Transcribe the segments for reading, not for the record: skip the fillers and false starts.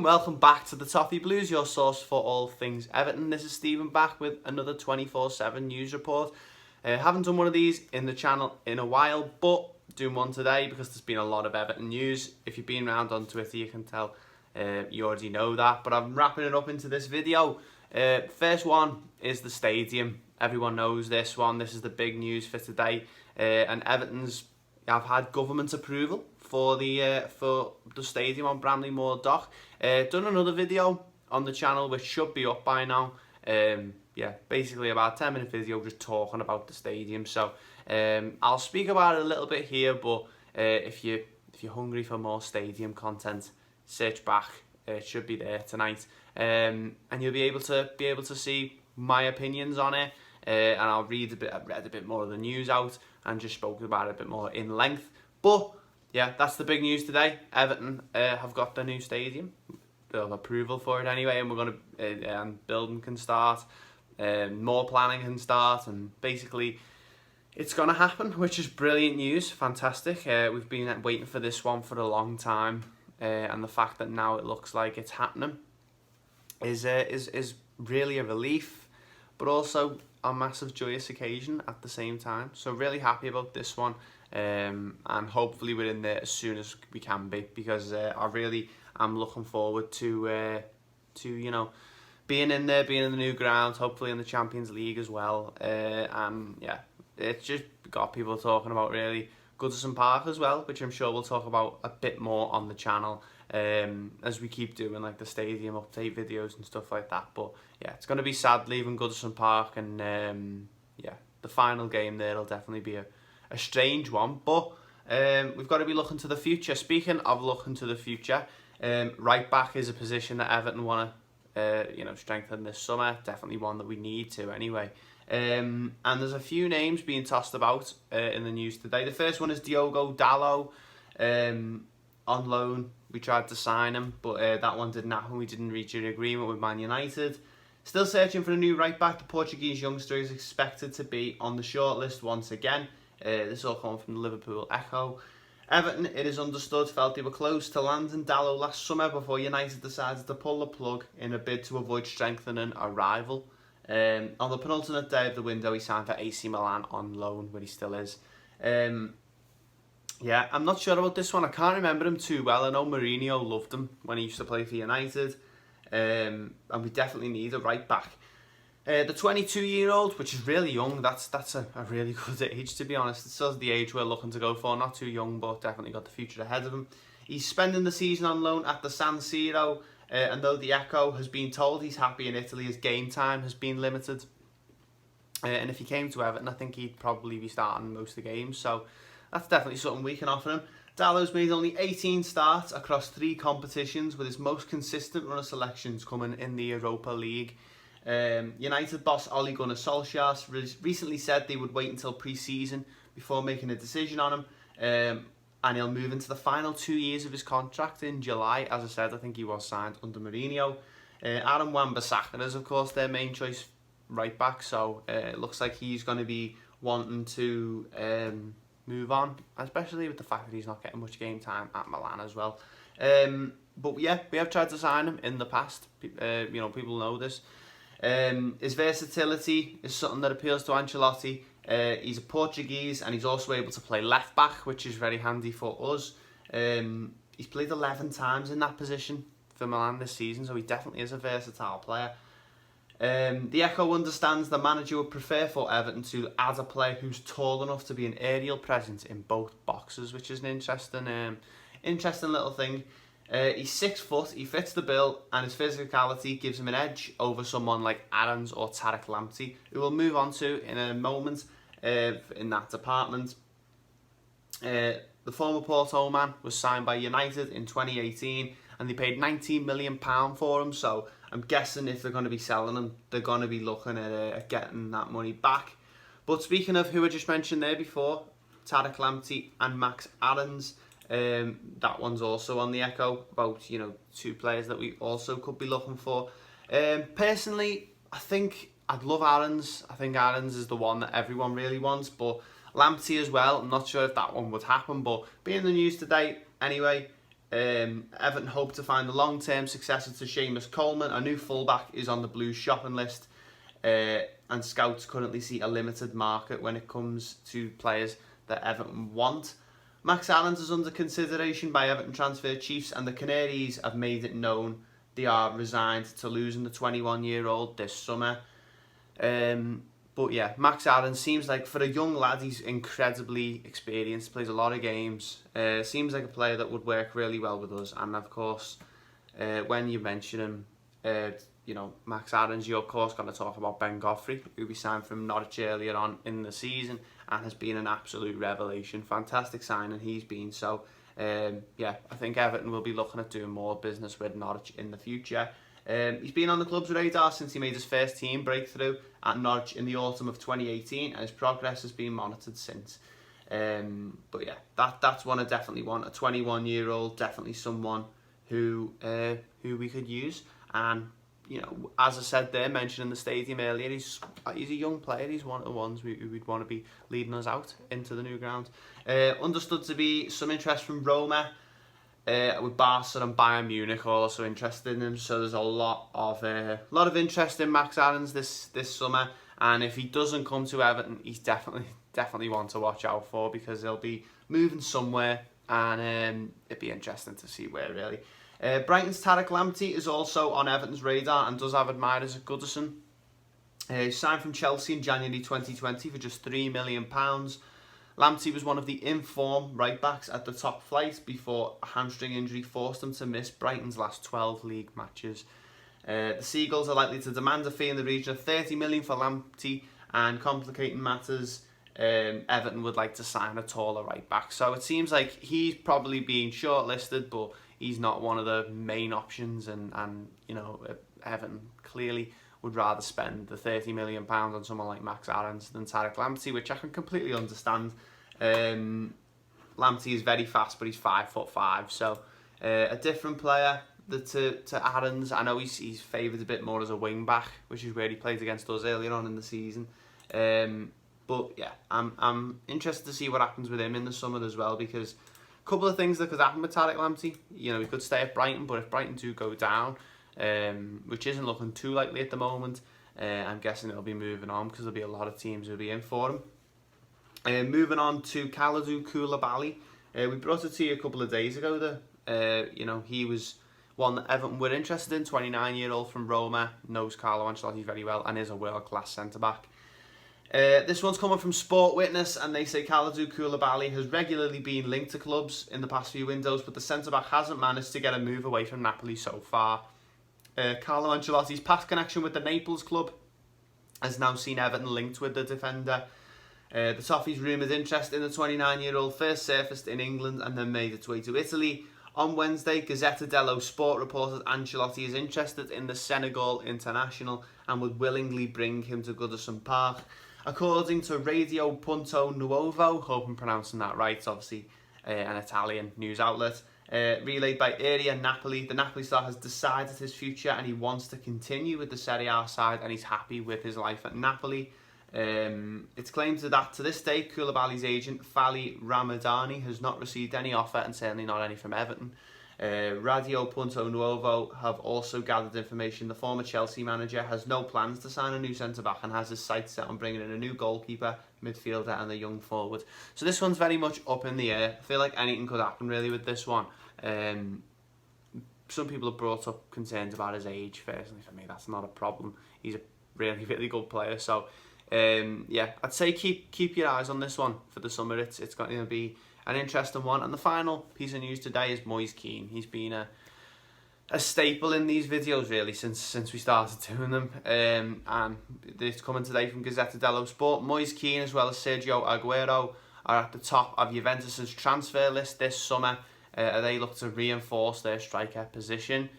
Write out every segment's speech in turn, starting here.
everyone, welcome back to the Toffee Blues, your source for all things Everton. This is Stephen back with another 24/7 news report. Haven't done one of these in the channel in a while, but doing one today because there's been a lot of Everton news. If you've been around on Twitter, you can tell you already know that, but I'm wrapping it up into this video. First one is the stadium. Everyone knows this one. This is the big news for today, and Everton's have had government approval for the stadium on Bramley-Moore Dock. Done another video on the channel which should be up by now. Yeah, basically about a 10-minute video just talking about the stadium. So I'll speak about it a little bit here, but if you're hungry for more stadium content, search back. It should be there tonight, and you'll be able to see my opinions on it. And I'll read a bit more of the news out and just spoke about it a bit more in length. But yeah, that's the big news today. Everton have got the new stadium. They'll have approval for it anyway, and we're going to and building can start, more planning can start, and basically it's going to happen, which is brilliant news. Fantastic. We've been waiting for this one for a long time, and the fact that now it looks like it's happening is really a relief, but also a massive joyous occasion at the same time. So really happy about this one, and hopefully we're in there as soon as we can be, because I really am looking forward to you know, being in there, being in the new ground, hopefully in the Champions League as well. And yeah, it's just got people talking about really Goodison Park as well, which I'm sure we'll talk about a bit more on the channel as we keep doing like the stadium update videos and stuff like that. But yeah, it's going to be sad leaving Goodison Park, and yeah, the final game there will definitely be a strange one, but we've got to be looking to the future. Speaking of looking to the future, right back is a position that Everton want to you know, strengthen this summer. Definitely one that we need to anyway. And there's a few names being tossed about in the news today. The first one is Diogo Dalot, on loan. We tried to sign him, but that one didn't happen. We didn't reach an agreement with Man United. Still searching for a new right back. The Portuguese youngster is expected to be on the shortlist once again. This all coming from the Liverpool Echo. Everton, it is understood, felt they were close to landing Dalot last summer before United decided to pull the plug in a bid to avoid strengthening a rival. On the penultimate day of the window, he signed for AC Milan on loan, where he still is. Yeah, I'm not sure about this one. I can't remember him too well. I know Mourinho loved him when he used to play for United. And we definitely need a right back. The 22-year-old, which is really young, that's a really good age, to be honest. It's still the age we're looking to go for. Not too young, but definitely got the future ahead of him. He's spending the season on loan at the San Siro, and though the Echo has been told he's happy in Italy, his game time has been limited. And if he came to Everton, I think he'd probably be starting most of the games, so that's definitely something we can offer him. Dalot's made only 18 starts across 3 competitions, with his most consistent run of selections coming in the Europa League. United boss Ole Gunnar Solskjaer recently said they would wait until pre-season before making a decision on him, and he'll move into the final 2 years of his contract in July. As I said, I think he was signed under Mourinho. Aaron Wan-Bissaka is, of course, their main choice right back, so it looks like he's going to be wanting to move on, especially with the fact that he's not getting much game time at Milan as well. But yeah, we have tried to sign him in the past. You know, people know this. His versatility is something that appeals to Ancelotti. He's a Portuguese, and he's also able to play left back, which is very handy for us. He's played 11 times in that position for Milan this season, so he definitely is a versatile player. The Echo understands the manager would prefer for Everton to add a player who's tall enough to be an aerial presence in both boxes, which is an interesting little thing. He's 6 foot, he fits the bill, and his physicality gives him an edge over someone like Aarons or Tarek Lamptey, who we'll move on to in a moment in that department. The former Porto man was signed by United in 2018, and they paid £19 million for him, so I'm guessing if they're going to be selling him, they're going to be looking at getting that money back. But speaking of who I just mentioned there before, Tarek Lamptey and Max Aarons, that one's also on the Echo, about, you know, 2 players that we also could be looking for. Personally, I think I'd love Aarons. I think Aarons is the one that everyone really wants, but Lamptey as well, I'm not sure if that one would happen, but being in the news today anyway, Everton hope to find the long-term successor to Seamus Coleman. A new fullback is on the Blues shopping list, and scouts currently see a limited market when it comes to players that Everton want. Max Aarons is under consideration by Everton transfer chiefs, and the Canaries have made it known they are resigned to losing the 21-year-old this summer. But yeah, Max Aarons seems like, for a young lad, he's incredibly experienced, plays a lot of games, seems like a player that would work really well with us. And of course, when you mention him, you know, Max Aarons, you're of course going to talk about Ben Godfrey, who we signed from Norwich earlier on in the season and has been an absolute revelation. Fantastic signing he's been. So yeah, I think Everton will be looking at doing more business with Norwich in the future. He's been on the club's radar since he made his first team breakthrough at Norwich in the autumn of 2018, and his progress has been monitored since. But yeah, that's one I definitely want. A 21-year-old, definitely someone who we could use. And you know, as I said there, mentioning the stadium earlier, he's a young player. He's one of the ones we'd want to be leading us out into the new ground. Understood to be some interest from Roma, with Barca and Bayern Munich also interested in him. So there's a lot of interest in Max Aarons this summer. And if he doesn't come to Everton, he's definitely one to watch out for, because he'll be moving somewhere, and it'd be interesting to see where, really. Brighton's Tariq Lamptey is also on Everton's radar and does have admirers at Goodison. He signed from Chelsea in January 2020 for just £3 million. Lamptey was one of the in-form right-backs at the top flight before a hamstring injury forced him to miss Brighton's last 12 league matches. The Seagulls are likely to demand a fee in the region of £30 million for Lamptey, and complicating matters, Everton would like to sign a taller right-back. So it seems like he's probably being shortlisted, but he's not one of the main options, and you know, Everton clearly would rather spend the £30 million on someone like Max Aarons than Tariq Lamptey, which I can completely understand. Lamptey is very fast, but he's 5'5", so a different player to Aarons. I know he's favoured a bit more as a wing back, which is where he played against us earlier on in the season. But yeah, I'm interested to see what happens with him in the summer as well, because a couple of things that could happen with Tariq Lamptey. You know, he could stay at Brighton, but if Brighton do go down, which isn't looking too likely at the moment, I'm guessing it'll be moving on, because there'll be a lot of teams who'll be in for him. Moving on to Kalidou Koulibaly. We brought it to you a couple of days ago that you know, he was one that Everton were interested in. 29-year-old from Roma, knows Carlo Ancelotti very well and is a world-class centre-back. This one's coming from Sport Witness, and they say Kalidou Koulibaly has regularly been linked to clubs in the past few windows, but the centre-back hasn't managed to get a move away from Napoli so far. Carlo Ancelotti's past connection with the Naples club has now seen Everton linked with the defender. The Toffee's rumoured interest in the 29-year-old first surfaced in England and then made its way to Italy. On Wednesday, Gazzetta dello Sport reported Ancelotti is interested in the Senegal international and would willingly bring him to Goodison Park. According to Radio Punto Nuovo, hope I'm pronouncing that right, obviously an Italian news outlet, relayed by Area Napoli, the Napoli star has decided his future and he wants to continue with the Serie A side, and he's happy with his life at Napoli. It's claimed that to this day, Koulibaly's agent, Fali Ramadani, has not received any offer, and certainly not any from Everton. Radio Punto Nuovo have also gathered information the former Chelsea manager has no plans to sign a new centre-back and has his sights set on bringing in a new goalkeeper, midfielder and a young forward. So this one's very much up in the air. I feel like anything could happen really with this one. Some people have brought up concerns about his age. Personally, for me, that's not a problem. He's a really, really good player. So yeah, I'd say keep your eyes on this one for the summer. It's going to be an interesting one. And the final piece of news today is Moise Kean. He's been a staple in these videos really since we started doing them. And it's coming today from Gazzetta dello Sport. Moise Kean, as well as Sergio Aguero, are at the top of Juventus's transfer list this summer. They look to reinforce their striker position.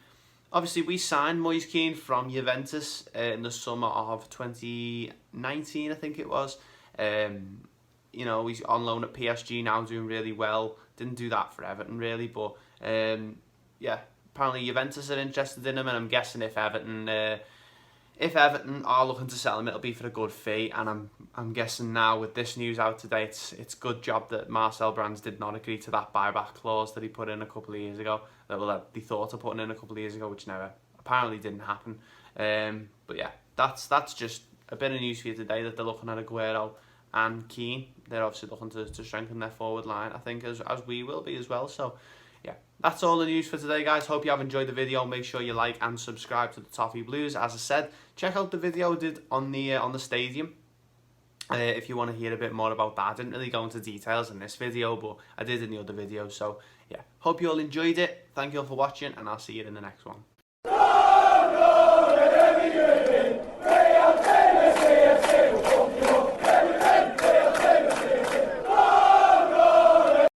Obviously, we signed Moise Kean from Juventus in the summer of 2019, I think it was. You know, he's on loan at PSG now, doing really well. Didn't do that for Everton, really, but yeah, apparently Juventus are interested in him, and I'm guessing if Everton if Everton are looking to sell him, it'll be for a good fee, and I'm guessing now with this news out today, it's good job that Marcel Brands did not agree to that buyback clause that he put in a couple of years ago, that he thought of putting in a couple of years ago, which never apparently didn't happen. But yeah, that's just a bit of news for you today, that they're looking at Aguero and Keane. They're obviously looking to strengthen their forward line, I think, as we will be as well. So yeah, that's all the news for today, guys. Hope you have enjoyed the video. Make sure you like and subscribe to the Toffee Blues. As I said, check out the video I did on the stadium if you want to hear a bit more about that. I didn't really go into details in this video, but I did in the other video. So yeah, hope you all enjoyed it. Thank you all for watching, and I'll see you in the next one.